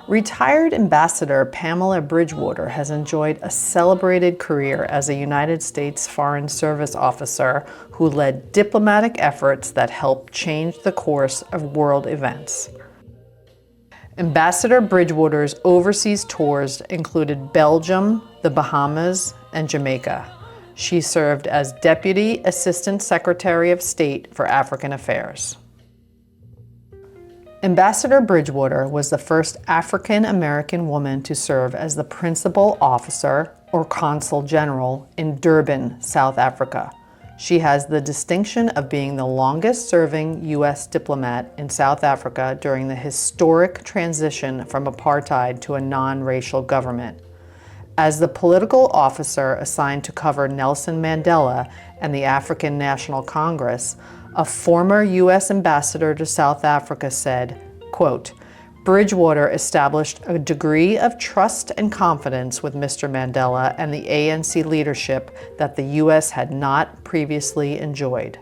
Retired Ambassador Pamela Bridgewater has enjoyed a celebrated career as a United States Foreign Service officer who led diplomatic efforts that helped change the course of world events. Ambassador Bridgewater's overseas tours included Belgium, the Bahamas, and Jamaica. She served as Deputy Assistant Secretary of State for African Affairs. Ambassador Bridgewater was the first African-American woman to serve as the principal officer or consul general in Durban, South Africa. She has the distinction of being the longest-serving U.S. diplomat in South Africa during the historic transition from apartheid to a non-racial government. As the political officer assigned to cover Nelson Mandela and the African National Congress, a former U.S. ambassador to South Africa said, quote, Bridgewater established a degree of trust and confidence with Mr. Mandela and the ANC leadership that the U.S. had not previously enjoyed.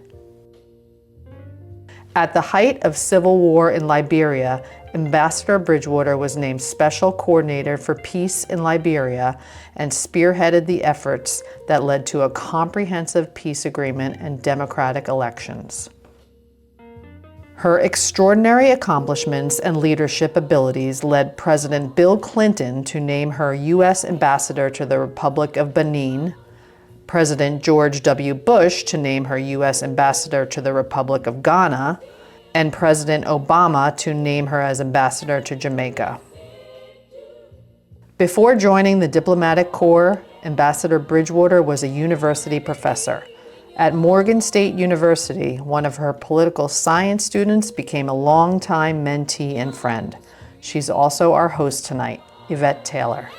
At the height of civil war in Liberia, Ambassador Bridgewater was named Special Coordinator for Peace in Liberia and spearheaded the efforts that led to a comprehensive peace agreement and democratic elections. Her extraordinary accomplishments and leadership abilities led President Bill Clinton to name her U.S. Ambassador to the Republic of Benin, President George W. Bush to name her U.S. Ambassador to the Republic of Ghana, and President Obama to name her as Ambassador to Jamaica. Before joining the diplomatic corps, Ambassador Bridgewater was a university professor. At Morgan State University, one of her political science students became a longtime mentee and friend. She's also our host tonight, Yvette Taylor.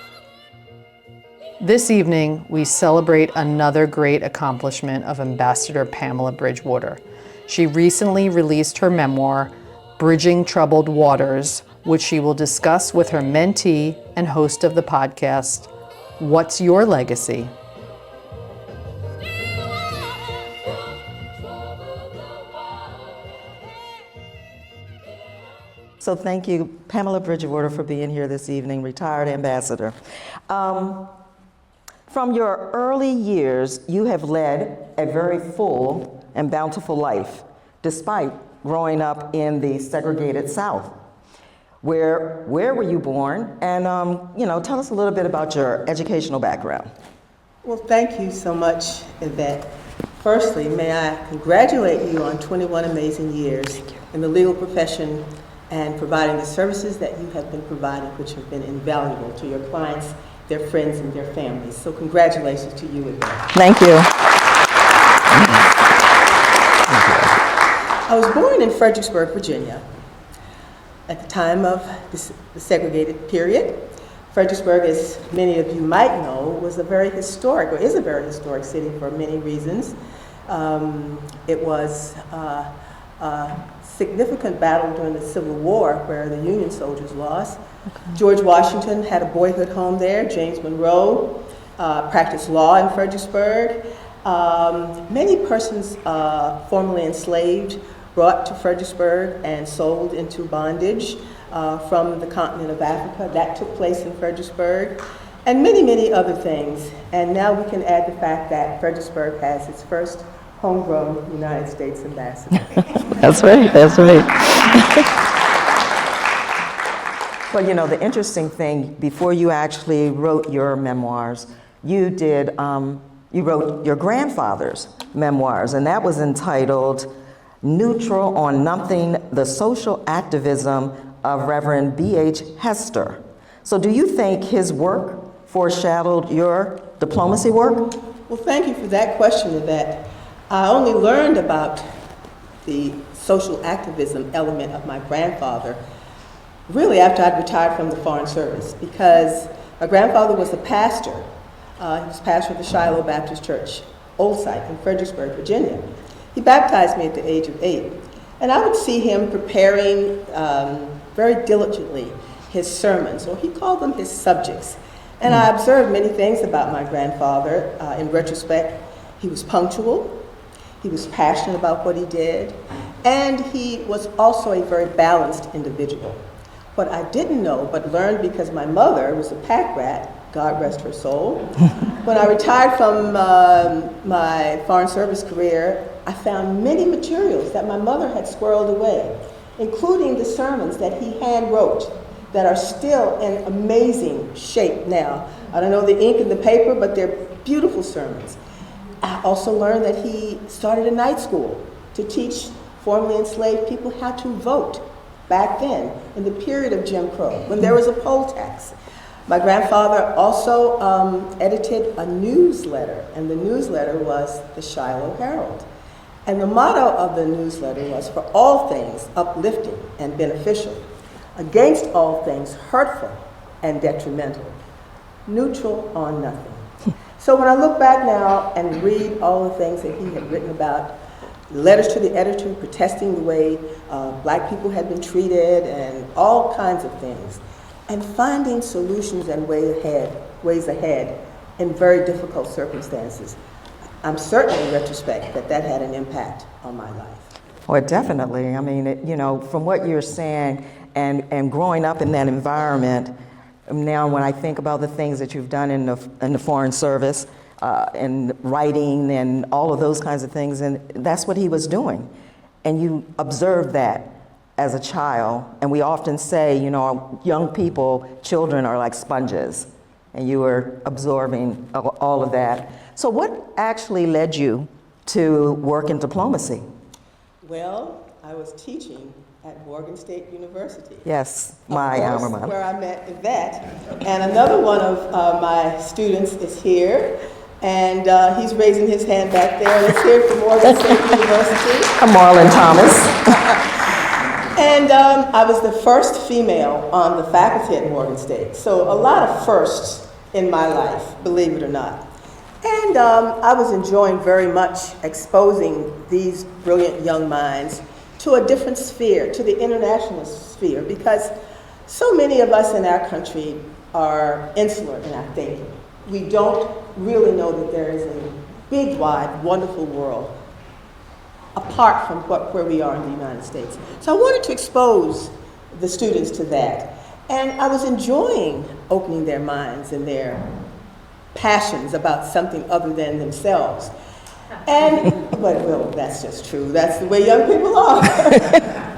This evening, we celebrate another great accomplishment of Ambassador Pamela Bridgewater. She recently released her memoir, Bridging Troubled Waters, which she will discuss with her mentee and host of the podcast, What's Your Legacy? So thank you, Pamela Bridgewater, for being here this evening, Retired Ambassador. From your early years, you have led a very full and bountiful life, despite growing up in the segregated South. Where were you born? And tell us a little bit about your educational background. Well, thank you so much, Yvette. Firstly, may I congratulate you on 21 amazing years in the legal profession and providing the services that you have been providing, which have been invaluable to your clients, their friends, and their families. So congratulations to you, Yvette. Thank you. I was born in Fredericksburg, Virginia, at the time of the segregated period. Fredericksburg, as many of you might know, was a very historic, or is a very historic city for many reasons. It was a significant battle during the Civil War where the Union soldiers lost. Okay. George Washington had a boyhood home there. James Monroe practiced law in Fredericksburg. Many persons formerly enslaved brought to Fredericksburg and sold into bondage from the continent of Africa. That took place in Fredericksburg, and many, many other things. And now we can add the fact that Fredericksburg has its first homegrown United States ambassador. That's right, that's right. Well, the interesting thing, before you actually wrote your memoirs, you wrote your grandfather's memoirs, and that was entitled Neutral on Nothing, the Social Activism of Reverend B.H. Hester. So do you think his work foreshadowed your diplomacy work? Well, thank you for that question, Yvette. I only learned about the social activism element of my grandfather really after I'd retired from the Foreign Service, because my grandfather was a pastor. He was pastor of the Shiloh Baptist Church, Old Site in Fredericksburg, Virginia. He baptized me at the age of 8, and I would see him preparing very diligently his sermons, or he called them his subjects. And I observed many things about my grandfather. In retrospect, he was punctual, he was passionate about what he did, And he was also a very balanced individual. What I didn't know, but learned because my mother was a pack rat, God rest her soul. When I retired from my Foreign Service career, I found many materials that my mother had squirreled away, including the sermons that he hand wrote that are still in amazing shape now. I don't know the ink and the paper, but they're beautiful sermons. I also learned that he started a night school to teach formerly enslaved people how to vote back then, in the period of Jim Crow, when there was a poll tax. My grandfather also edited a newsletter, and the newsletter was the Shiloh Herald. And the motto of the newsletter was, for all things uplifting and beneficial, against all things hurtful and detrimental, neutral on nothing. So when I look back now and read all the things that he had written about, letters to the editor protesting the way black people had been treated and all kinds of things, and finding solutions and ways ahead in very difficult circumstances, I'm certain in retrospect that had an impact on my life. Well, definitely. I mean, from what you're saying and growing up in that environment, now when I think about the things that you've done in the Foreign Service, and writing and all of those kinds of things, and that's what he was doing. And you observed that as a child, and we often say, young people, children are like sponges, and you were absorbing all of that. So what actually led you to work in diplomacy? Well, I was teaching at Morgan State University. Yes, my alma mater. Where I met Yvette, and another one of my students is here. And he's raising his hand back there. Let's hear it from Morgan State University. Marlon Thomas. And I was the first female on the faculty at Morgan State. So a lot of firsts in my life, believe it or not. And I was enjoying very much exposing these brilliant young minds to a different sphere, to the international sphere, because so many of us in our country are insular in our thinking. We don't really know that there is a big, wide, wonderful world apart from where we are in the United States. So I wanted to expose the students to that. And I was enjoying opening their minds and their passions about something other than themselves. And, well, that's just true. That's the way young people are.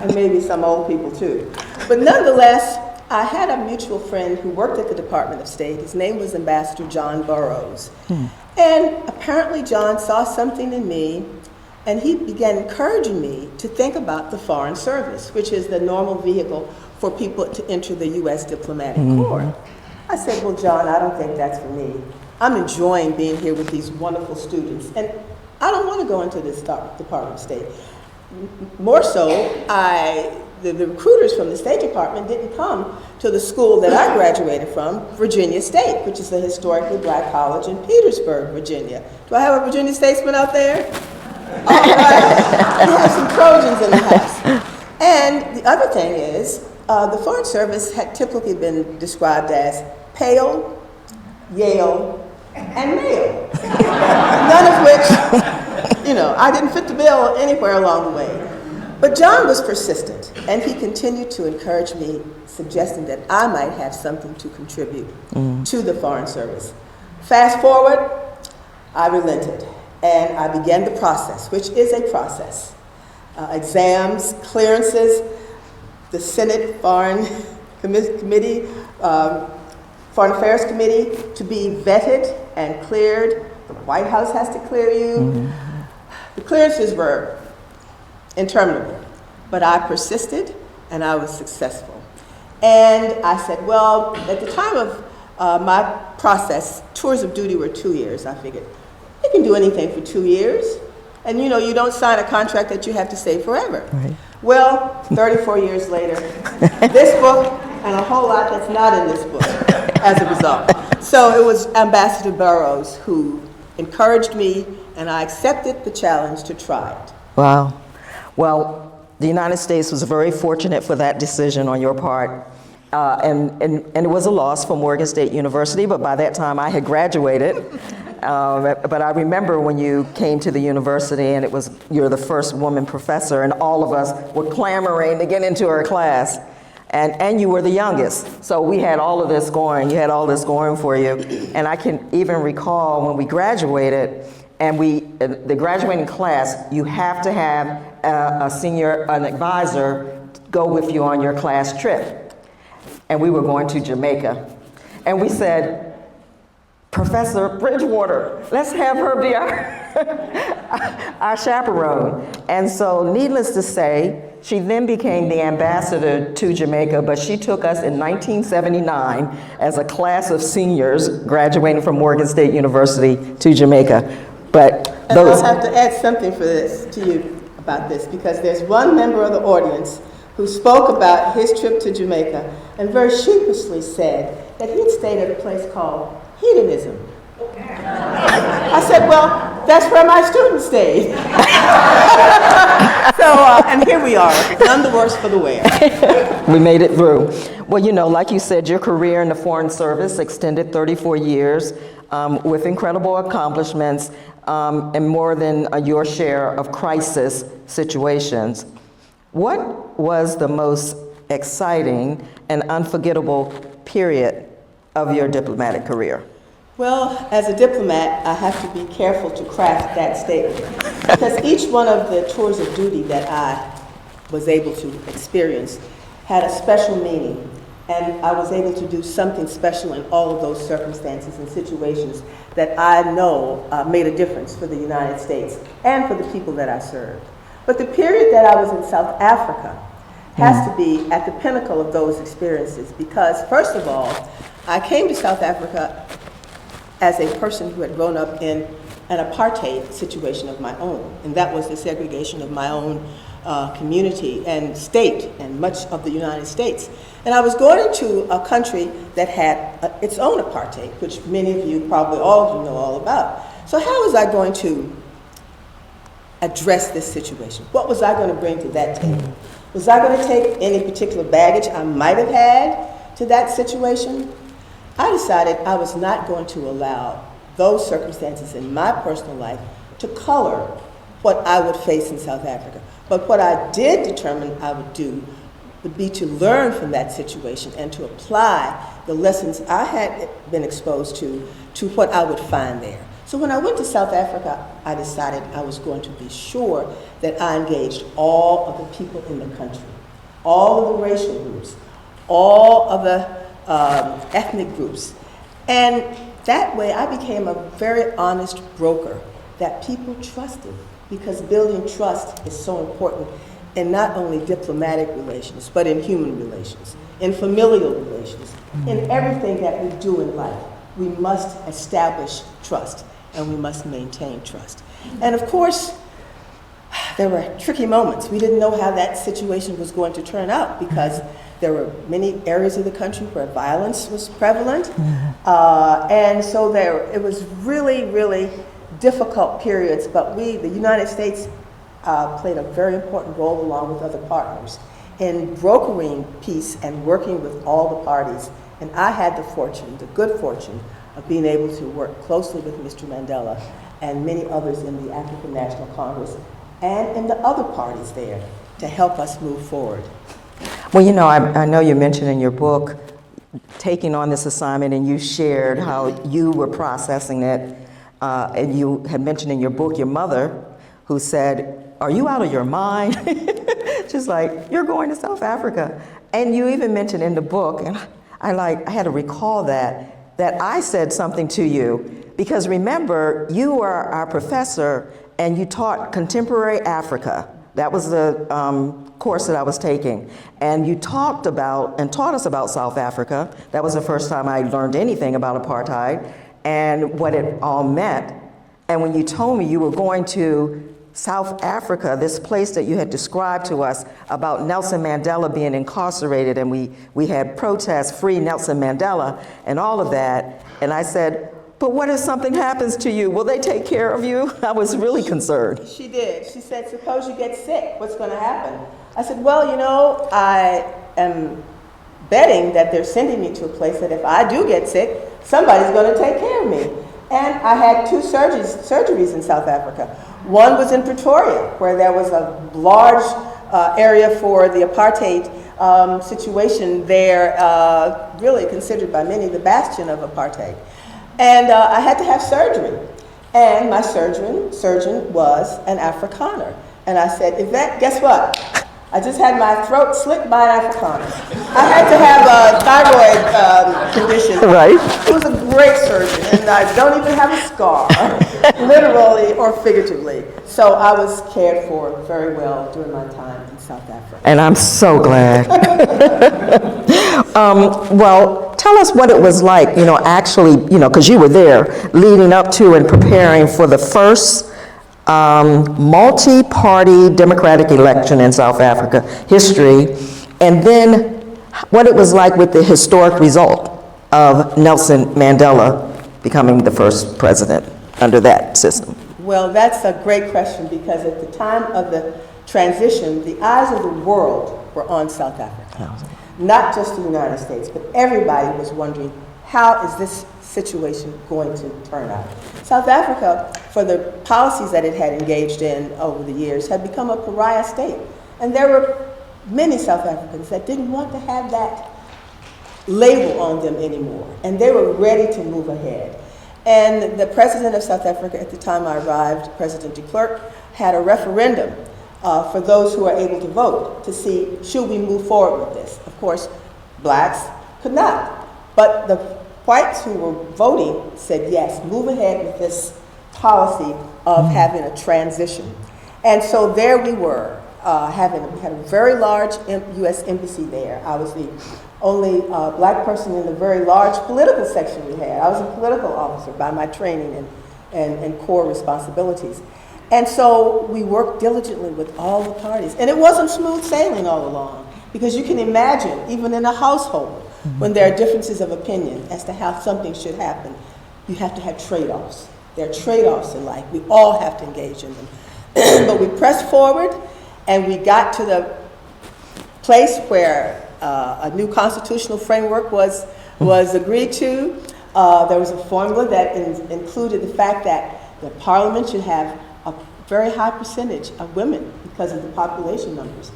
And maybe some old people too. But nonetheless, I had a mutual friend who worked at the Department of State. His name was Ambassador John Burroughs. And apparently John saw something in me, and he began encouraging me to think about the Foreign Service, which is the normal vehicle for people to enter the U.S. diplomatic corps. I said, well, John, I don't think that's for me. I'm enjoying being here with these wonderful students, and I don't want to go into this Department of State. More so, the recruiters from the State Department didn't come to the school that I graduated from, Virginia State, which is a historically black college in Petersburg, Virginia. Do I have a Virginia statesman out there? All right. We have some Trojans in the house. And the other thing is, the Foreign Service had typically been described as pale, Yale, and male. None of which, I didn't fit the bill anywhere along the way. But John was persistent, and he continued to encourage me, suggesting that I might have something to contribute to the Foreign Service. Fast forward, I relented, and I began the process, which is a process. Exams, clearances, the Senate Foreign Committee, Foreign Affairs Committee to be vetted and cleared. The White House has to clear you. The clearances were interminable, but I persisted and I was successful. And I said, well, at the time of my process, tours of duty were 2 years. I figured, you can do anything for 2 years. And you don't sign a contract that you have to stay forever. Right. Well, 34 years later, this book and a whole lot that's not in this book as a result. So it was Ambassador Burroughs who encouraged me, and I accepted the challenge to try it. Wow. Well, the United States was very fortunate for that decision on your part. And it was a loss for Morgan State University, but by that time I had graduated. But I remember when you came to the university and you're the first woman professor, and all of us were clamoring to get into her class. And you were the youngest, so we had all of this going. You had all this going for you. And I can even recall when we graduated, and the graduating class, you have to have an advisor go with you on your class trip. And we were going to Jamaica. And we said, Professor Bridgewater, let's have her be our chaperone. And so needless to say, she then became the ambassador to Jamaica, but she took us in 1979 as a class of seniors graduating from Morgan State University to Jamaica. But and I'll have to add something to you about this, because there's one member of the audience who spoke about his trip to Jamaica and very sheepishly said that he had stayed at a place called Hedonism. I said, well, that's where my students stayed. And here we are, none the worse for the wear. We made it through. Well, you know, like you said, your career in the Foreign Service extended 34 years with incredible accomplishments and more than your share of crisis situations. What was the most exciting and unforgettable period of your diplomatic career? Well, as a diplomat, I have to be careful to craft that statement, because each one of the tours of duty that I was able to experience had a special meaning, and I was able to do something special in all of those circumstances and situations that I know made a difference for the United States and for the people that I served. But the period that I was in South Africa has to be at the pinnacle of those experiences, because first of all, I came to South Africa as a person who had grown up in an apartheid situation of my own, and that was the segregation of my own community and state and much of the United States. And I was going into a country that had its own apartheid, which many of you, probably all of you, know all about. So how was I going to address this situation? What was I going to bring to that table? Was I going to take any particular baggage I might have had to that situation? I decided I was not going to allow those circumstances in my personal life to color what I would face in South Africa. But what I did determine I would do would be to learn from that situation and to apply the lessons I had been exposed to what I would find there. So when I went to South Africa, I decided I was going to be sure that I engaged all of the people in the country, all of the racial groups, all of the ethnic groups. And that way I became a very honest broker that people trusted, because building trust is so important in not only diplomatic relations, but in human relations, in familial relations, in everything that we do in life. We must establish trust, and we must maintain trust. And of course, there were tricky moments. We didn't know how that situation was going to turn out, because there were many areas of the country where violence was prevalent. And so it was really, really difficult periods, but the United States, played a very important role along with other partners in brokering peace and working with all the parties. And I had the good fortune of being able to work closely with Mr. Mandela and many others in the African National Congress and in the other parties there to help us move forward. Well, you know, I know you mentioned in your book taking on this assignment, and you shared how you were processing it, and you had mentioned in your book your mother, who said, "Are you out of your mind?" She's like, "You're going to South Africa." And you even mentioned in the book, and I had to recall that I said something to you, because remember, you were our professor and you taught contemporary Africa. That was the course that I was taking. And you talked about and taught us about South Africa. That was the first time I learned anything about apartheid and what it all meant. And when you told me you were going to South Africa, this place that you had described to us about Nelson Mandela being incarcerated, and we had protests, free Nelson Mandela, and all of that. And I said, "But what if something happens to you? Will they take care of you?" I was really concerned. She did. She said, "Suppose you get sick, what's going to happen?" I said, "Well, you know, I am betting that they're sending me to a place that if I do get sick, somebody's going to take care of me." And I had two surgeries in South Africa. One was in Pretoria, where there was a large area for the apartheid situation there, really considered by many the bastion of apartheid. And I had to have surgery. And my surgeon was an Afrikaner. And I said, Yvette, guess what? I just had my throat slit by an Afrikaner. I had to have a thyroid condition. Right. It was a great surgeon, and I don't even have a scar, literally or figuratively. So I was cared for very well during my time in South Africa. And I'm so glad. Well, tell us what it was like, actually, because you were there leading up to and preparing for the first multi-party democratic election in South Africa history, and then what it was like with the historic result of Nelson Mandela becoming the first president under that system. Well, that's a great question, because at the time of the transition, the eyes of the world were on South Africa. Not just the United States, but everybody was wondering, how is this situation going to turn out? South Africa, for the policies that it had engaged in over the years, had become a pariah state. And there were many South Africans that didn't want to have that label on them anymore. And they were ready to move ahead. And the president of South Africa at the time I arrived, President de Klerk, had a referendum for those who are able to vote to see, should we move forward with this? Of course, blacks could not. But the whites who were voting said, yes, move ahead with this policy of having a transition. And so there we were, we had a very large U.S. embassy there. I was the only black person in the very large political section we had. I was a political officer by my training and core responsibilities. And so we worked diligently with all the parties. And it wasn't smooth sailing all along, because you can imagine, even in a household, when there are differences of opinion as to how something should happen, you have to have trade-offs. There are trade-offs in life. We all have to engage in them. But we pressed forward, and we got to the place where a new constitutional framework was agreed to. There was a formula that included the fact that the parliament should have a very high percentage of women because of the population numbers.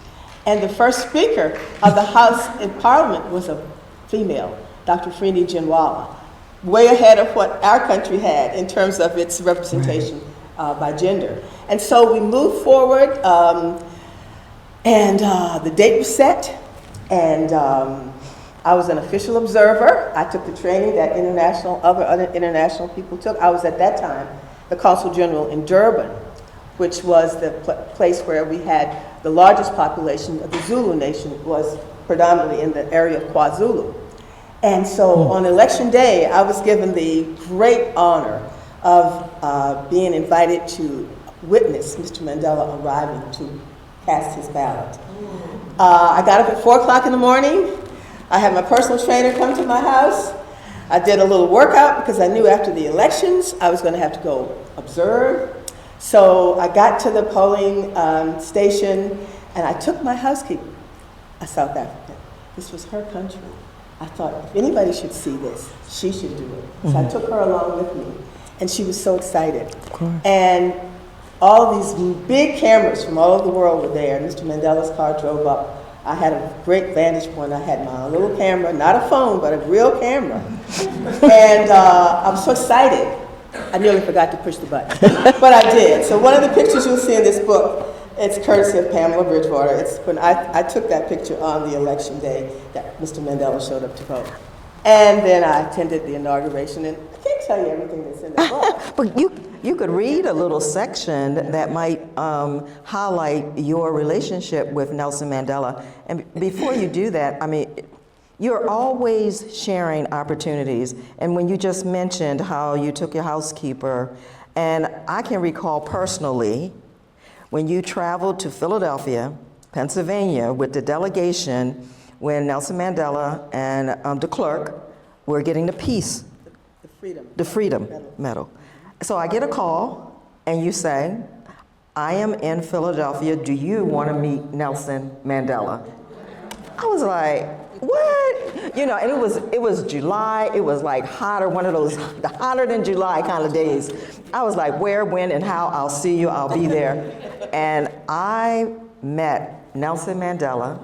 And the first speaker of the House in Parliament was a female, Dr. Frini Jinwala, way ahead of what our country had in terms of its representation by gender. And so we moved forward, and the date was set, and I was an official observer. I took the training that other international people took. I was at that time the Consul General in Durban, which was the place where we had the largest population of the Zulu nation, was predominantly in the area of KwaZulu. And so on election day, I was given the great honor of being invited to witness Mr. Mandela arriving to cast his ballot. I got up at 4 o'clock in the morning. I had my personal trainer come to my house. I did a little workout because I knew after the elections I was going to have to go observe. So I got to the polling station, and I took my housekeeper, a South African. This was her country. I thought, if anybody should see this, she should do it. So I took her along with me, and she was so excited. And all these big cameras from all over the world were there. Mr. Mandela's car drove up. I had a great vantage point. I had my little camera, not a phone, but a real camera. And I was so excited, I nearly forgot to push the button, but I did. So one of the pictures you'll see in this book, it's courtesy of Pamela Bridgewater. It's when I took that picture on the election day that Mr. Mandela showed up to vote. And then I attended the inauguration, and I can't tell you everything that's in the book. But you could read a little section that might highlight your relationship with Nelson Mandela. And before you do that, I mean, you're always sharing opportunities. And when you just mentioned how you took your housekeeper, and I can recall personally when you traveled to Philadelphia, Pennsylvania with the delegation when Nelson Mandela and de Klerk were getting the peace, the Freedom Medal. So I get a call, and you say, I am in Philadelphia. Do you want to meet Nelson Mandela? I was like, what? You know, and it was July. It was like hotter, one of those the hotter than July kind of days. I was like, where, when, and how? I'll see you. I'll be there. And I met Nelson Mandela.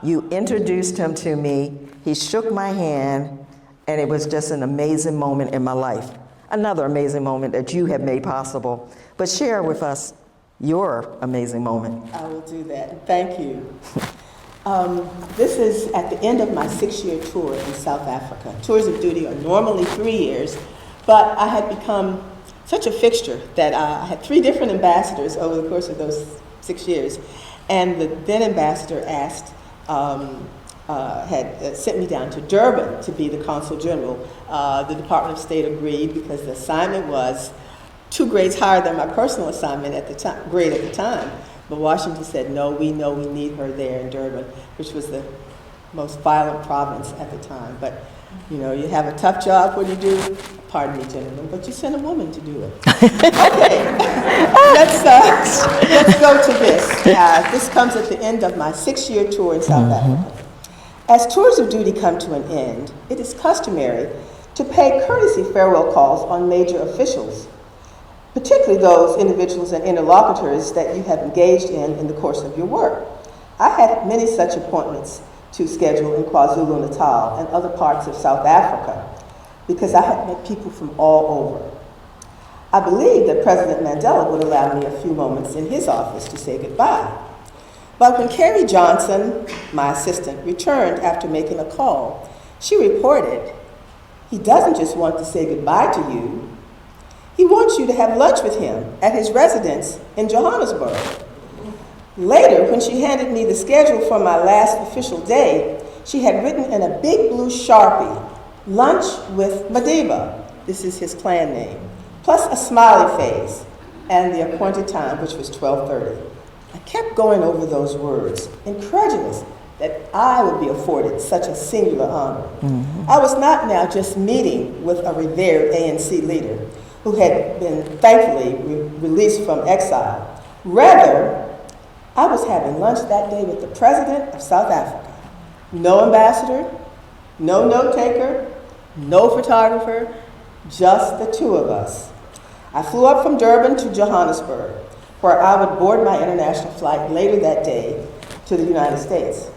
You introduced him to me. He shook my hand, and it was just an amazing moment in my life. Another amazing moment that you have made possible. But share with us your amazing moment. I will do that. Thank you. This is at the end of my 6-year tour in South Africa. Tours of duty are normally 3 years, but I had become such a fixture that I had 3 different ambassadors over the course of those 6 years. And the then ambassador asked, had sent me down to Durban to be the consul general. The Department of State agreed because the assignment was 2 grades higher than my personal assignment at the time, grade at the time. But Washington said, no, we know we need her there in Durban, which was the most violent province at the time. But, you know, you have a tough job when you do, pardon me, gentlemen, but you send a woman to do it. Okay, let's go to this. This comes at the end of my 6-year tour in South Africa. As tours of duty come to an end, it is customary to pay courtesy farewell calls on major officials, particularly those individuals and interlocutors that you have engaged in the course of your work. I had many such appointments to schedule in KwaZulu-Natal and other parts of South Africa because I had met people from all over. I believed that President Mandela would allow me a few moments in his office to say goodbye. But when Carrie Johnson, my assistant, returned after making a call, she reported, he doesn't just want to say goodbye to you, he wants you to have lunch with him at his residence in Johannesburg. Later, when she handed me the schedule for my last official day, she had written in a big blue Sharpie, lunch with Madiba, this is his clan name, plus a smiley face, and the appointed time, which was 12:30. I kept going over those words, incredulous that I would be afforded such a singular honor. I was not now just meeting with a revered ANC leader who had been thankfully released from exile. Rather, I was having lunch that day with the President of South Africa. No ambassador, no note taker, no photographer, just the 2 of us. I flew up from Durban to Johannesburg, where I would board my international flight later that day to the United States.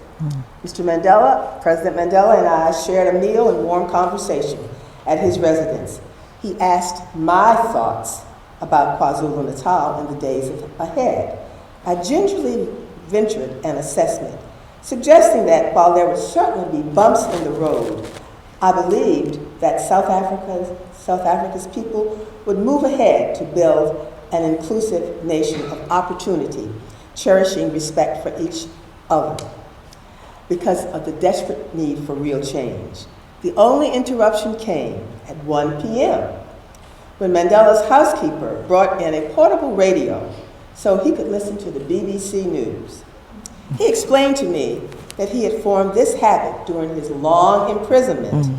Mr. Mandela, President Mandela, and I shared a meal and warm conversation at his residence. He asked my thoughts about KwaZulu-Natal in the days ahead. I gingerly ventured an assessment, suggesting that while there would certainly be bumps in the road, I believed that South Africa's people would move ahead to build an inclusive nation of opportunity, cherishing respect for each other because of the desperate need for real change. The only interruption came at 1 p.m. when Mandela's housekeeper brought in a portable radio so he could listen to the BBC News. He explained to me that he had formed this habit during his long imprisonment.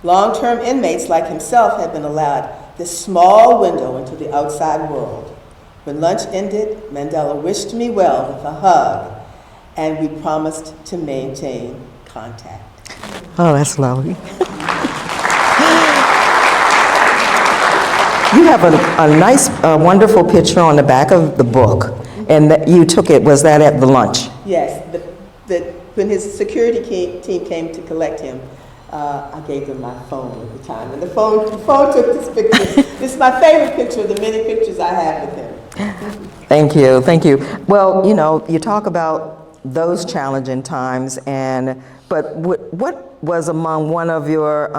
Long-term inmates like himself had been allowed this small window into the outside world. When lunch ended, Mandela wished me well with a hug, and we promised to maintain contact. Oh, that's lovely. You have a nice, wonderful picture on the back of the book, and that you took it, was that at the lunch? Yes, when his security team came to collect him, I gave them my phone at the time, and the phone took this picture. This is my favorite picture of the many pictures I have with him. Thank you, thank you. Well, you know, you talk about those challenging times, but what was among one of your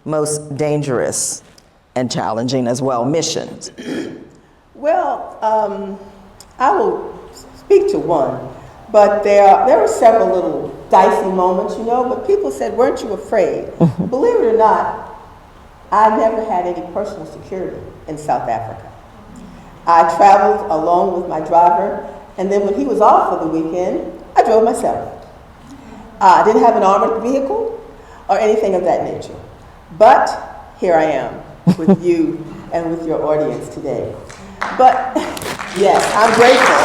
most dangerous and challenging as well missions? Well, I will speak to one, but there were several little dicey moments, you know, but people said, weren't you afraid? Believe it or not, I never had any personal security in South Africa. I traveled alone with my driver, and then when he was off for the weekend, I drove myself. I didn't have an armored vehicle or anything of that nature. But here I am with you and with your audience today. But yes, I'm grateful.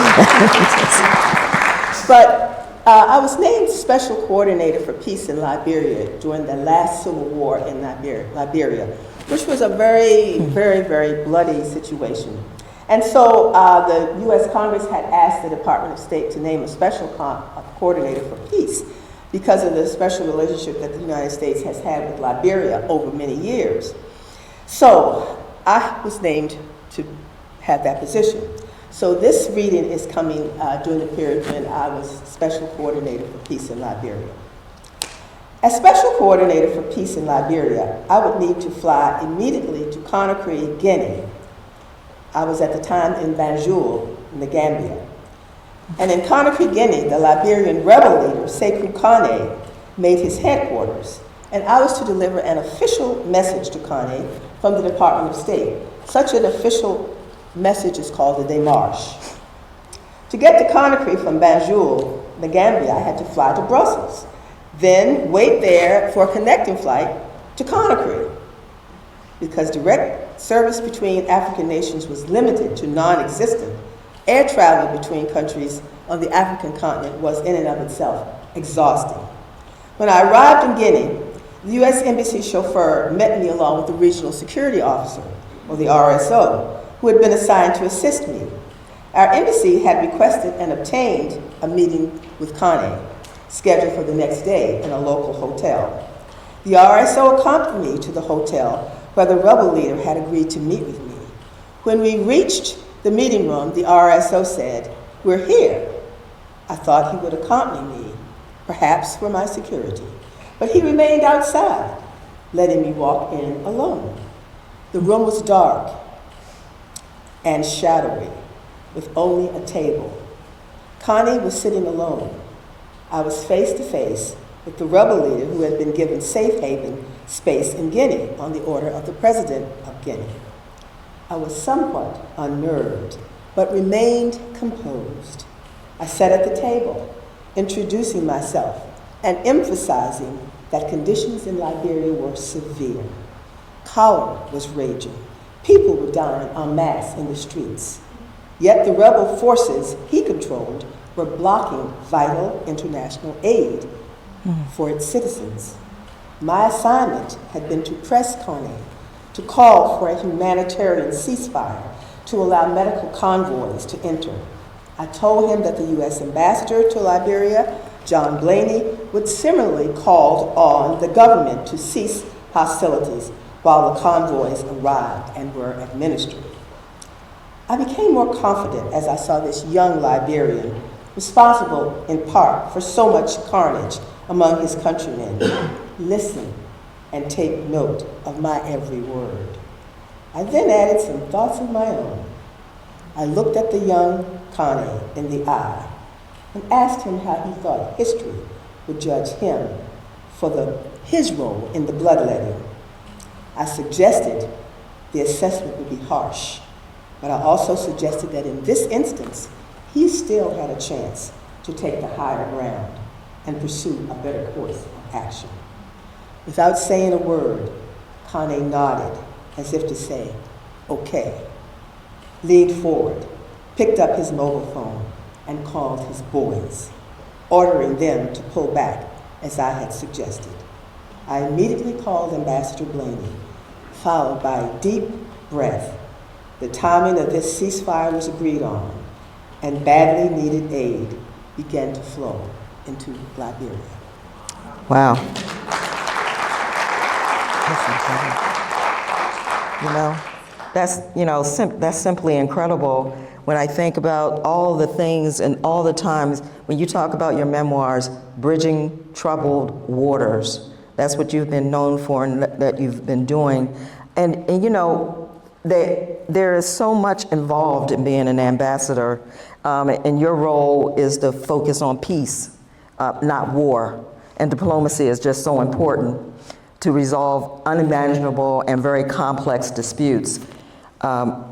But I was named Special Coordinator for Peace in Liberia during the last civil war in Liberia, which was a very, very bloody situation. And so the U.S. Congress had asked the Department of State to name a special coordinator for peace because of the special relationship that the United States has had with Liberia over many years. So I was named to have that position. So this reading is coming during the period when I was Special Coordinator for Peace in Liberia. As Special Coordinator for Peace in Liberia, I would need to fly immediately to Conakry, Guinea. I was at the time in Banjul, in the Gambia. And in Conakry, Guinea, the Liberian rebel leader, Sekou Kane, made his headquarters. And I was to deliver an official message to Kane from the Department of State. Such an official message is called a démarche. To get to Conakry from Banjul, the Gambia, I had to fly to Brussels, then wait there for a connecting flight to Conakry. Because direct service between African nations was limited to non-existent, air travel between countries on the African continent was in and of itself exhausting. When I arrived in Guinea, the U.S. Embassy chauffeur met me along with the regional security officer, or the RSO, who had been assigned to assist me. Our embassy had requested and obtained a meeting with Kane, scheduled for the next day in a local hotel. The RSO accompanied me to the hotel where the rebel leader had agreed to meet with me. When we reached the meeting room, the RSO said, "We're here." I thought he would accompany me, perhaps for my security, but he remained outside, letting me walk in alone. The room was dark and shadowy, with only a table. Connie was sitting alone. I was face to face with the rebel leader who had been given safe haven space in Guinea on the order of the president of Guinea. I was somewhat unnerved, but remained composed. I sat at the table, introducing myself and emphasizing that conditions in Liberia were severe. Cholera was raging. People were dying en masse in the streets. Yet the rebel forces he controlled were blocking vital international aid for its citizens. My assignment had been to press Kane to call for a humanitarian ceasefire to allow medical convoys to enter. I told him that the U.S. Ambassador to Liberia, John Blaney, would similarly call on the government to cease hostilities while the convoys arrived and were administered. I became more confident as I saw this young Liberian, responsible in part for so much carnage among his countrymen, listen and take note of my every word. I then added some thoughts of my own. I looked at the young Kane in the eye and asked him how he thought history would judge him for his role in the bloodletting. I suggested the assessment would be harsh, but I also suggested that in this instance, he still had a chance to take the higher ground and pursue a better course of action. Without saying a word, Kane nodded as if to say, okay, leaned forward, picked up his mobile phone, and called his boys, ordering them to pull back as I had suggested. I immediately called Ambassador Blaney, followed by a deep breath. The timing of this ceasefire was agreed on, and badly needed aid began to flow into Liberia. Wow. That's simply incredible when I think about all the things and all the times when you talk about your memoirs, bridging troubled waters. That's what you've been known for and that you've been doing. And there is so much involved in being an ambassador, and your role is to focus on peace, not war. And diplomacy is just so important to resolve unimaginable and very complex disputes.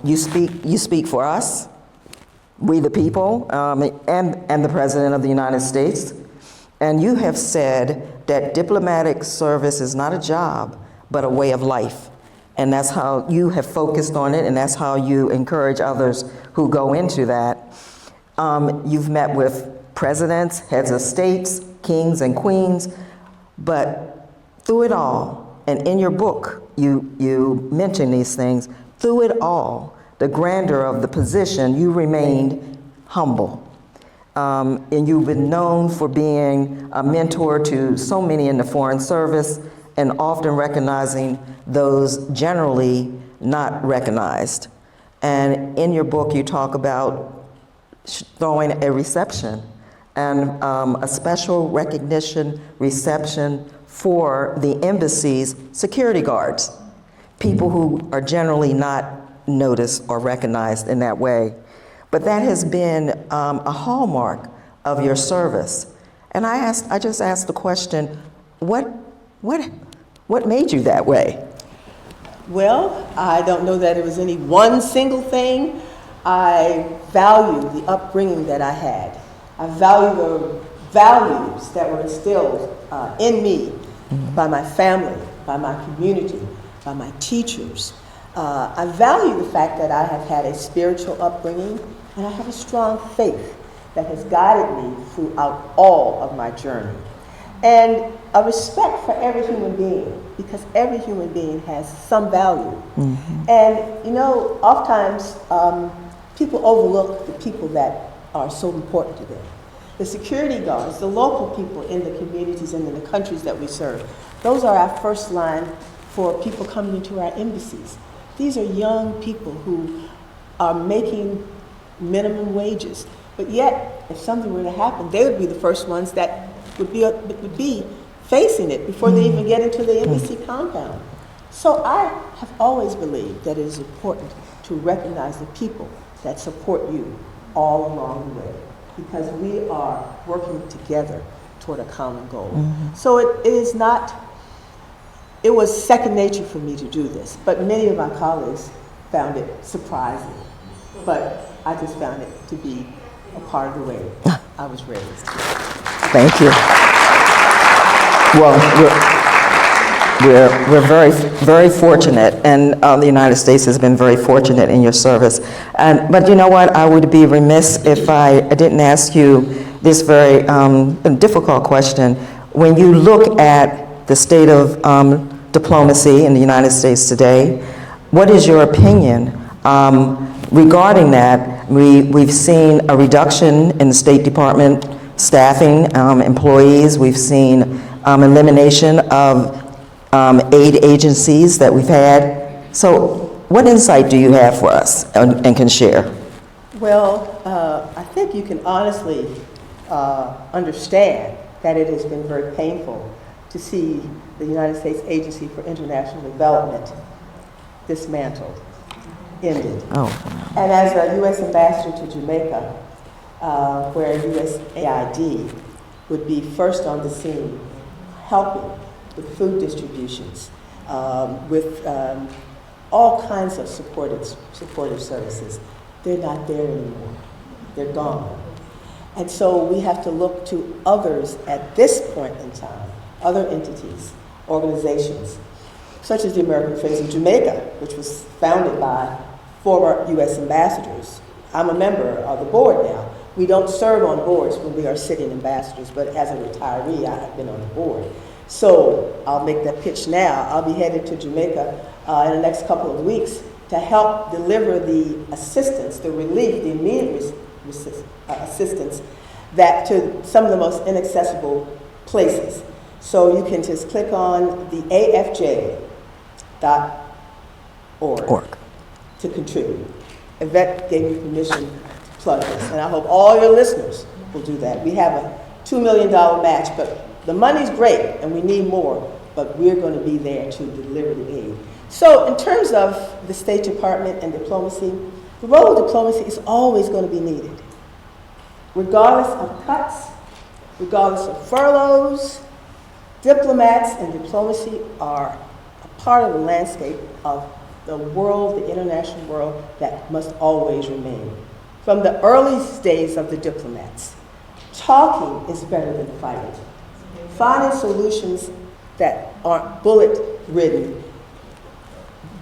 You speak for us, we the people, and the President of the United States. And you have said that diplomatic service is not a job, but a way of life. And that's how you have focused on it, and that's how you encourage others who go into that. You've met with presidents, heads of states, kings and queens, but through it all, and in your book, you mention these things, through it all, the grandeur of the position, you remained humble. And you've been known for being a mentor to so many in the Foreign Service and often recognizing those generally not recognized. And in your book, you talk about throwing a reception and a special recognition reception for the embassy's security guards, people who are generally not noticed or recognized in that way. But that has been a hallmark of your service. And I just asked the question, what made you that way? Well, I don't know that it was any one single thing. I value the upbringing that I had. I value the values that were instilled in me by my family, by my community, by my teachers. I value the fact that I have had a spiritual upbringing, and I have a strong faith that has guided me throughout all of my journey. And a respect for every human being, because every human being has some value. And you know, oftentimes people overlook the people that are so important to them. The security guards, the local people in the communities and in the countries that we serve, those are our first line for people coming into our embassies. These are young people who are making minimum wages, but yet, if something were to happen, they would be the first ones that would be facing it before they even get into the embassy compound. So I have always believed that it is important to recognize the people that support you all along the way, because we are working together toward a common goal. So it was second nature for me to do this, but many of my colleagues found it surprising. But I just found it to be a part of the way I was raised. Thank you. Well, we're very, very fortunate, and the United States has been very fortunate in your service. But you know what? I would be remiss if I didn't ask you this very difficult question. When you look at the state of diplomacy in the United States today, what is your opinion regarding that? We've seen a reduction in the State Department staffing, employees. We've seen elimination of aid agencies that we've had. So what insight do you have for us and can share? Well, I think you can honestly understand that it has been very painful to see the United States Agency for International Development dismantled, ended. Oh. And as a U.S. ambassador to Jamaica, where USAID would be first on the scene, helping with food distributions, with all kinds of supportive services, they're not there anymore. They're gone. And so we have to look to others at this point in time, other entities, organizations, such as the American Friends of Jamaica, which was founded by former U.S. ambassadors. I'm a member of the board now. We don't serve on boards when we are sitting ambassadors, but as a retiree, I have been on the board. So I'll make that pitch now. I'll be headed to Jamaica in the next couple of weeks to help deliver the assistance, the relief, the immediate assistance that to some of the most inaccessible places. So you can just click on the afj.org to contribute. Yvette gave me permission to plug this, and I hope all your listeners will do that. We have a $2 million match, but the money's great, and we need more, but we're going to be there to deliver the aid. So in terms of the State Department and diplomacy, the role of diplomacy is always going to be needed. Regardless of cuts, regardless of furloughs, diplomats and diplomacy are a part of the landscape of the world, the international world, that must always remain. From the earliest days of the diplomats, talking is better than fighting. Finding solutions that aren't bullet-ridden,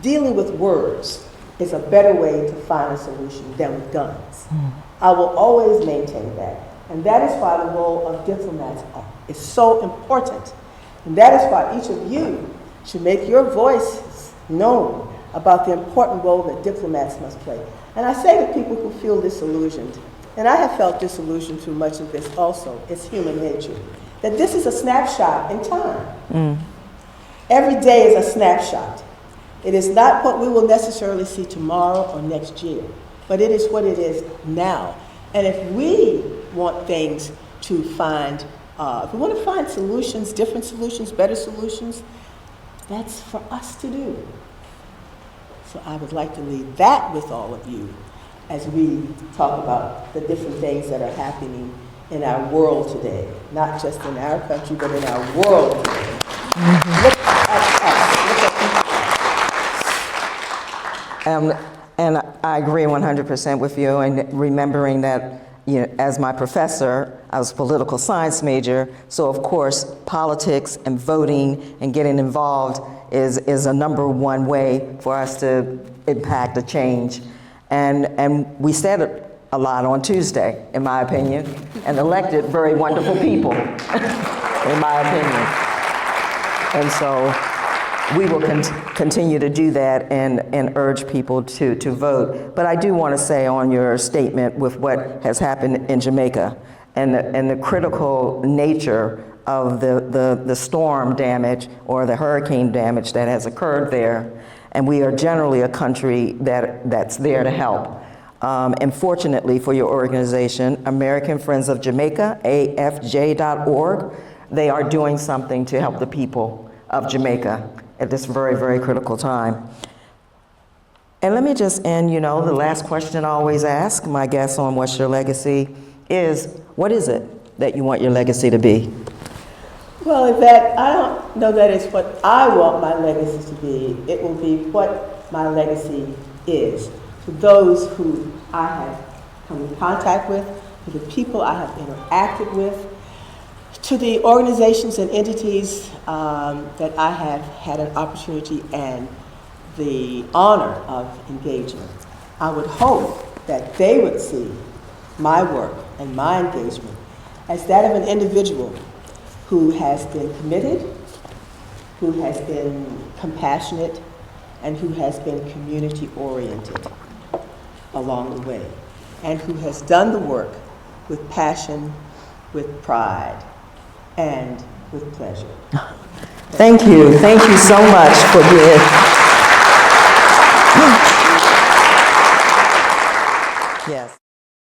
dealing with words is a better way to find a solution than with guns. I will always maintain that. And that is why the role of diplomats is so important. And that is why each of you should make your voices known about the important role that diplomats must play. And I say to people who feel disillusioned, and I have felt disillusioned through much of this also, it's human nature, that this is a snapshot in time. Every day is a snapshot. It is not what we will necessarily see tomorrow or next year, but it is what it is now. And if we want things to find, if we want to find solutions, different solutions, better solutions, that's for us to do. So I would like to leave that with all of you as we talk about the different things that are happening in our world today, not just in our country, but in our world today. Look at us, look at people. And I agree 100% with you, and remembering that, you know, as my professor, I was a political science major, so of course politics and voting and getting involved is a number one way for us to impact a change. And we said it a lot on Tuesday, in my opinion, and elected very wonderful people, in my opinion. And so we will continue to do that and urge people to vote. But I do want to say on your statement with what has happened in Jamaica and the critical nature of the storm damage or the hurricane damage that has occurred there, and we are generally a country that's there to help. And fortunately for your organization, American Friends of Jamaica, AFJ.org, they are doing something to help the people of Jamaica at this very, very critical time. And let me just end, you know, the last question I always ask my guests on what's your legacy is, what is it that you want your legacy to be? Well, Yvette, I don't know that it's what I want my legacy to be. It will be what my legacy is to those who I have come in contact with, to the people I have interacted with, to the organizations and entities that I have had an opportunity and the honor of engaging. I would hope that they would see my work and my engagement as that of an individual who has been committed, who has been compassionate, and who has been community-oriented along the way, and who has done the work with passion, with pride, and with pleasure. Thank you. Thank you so much for being. Yes.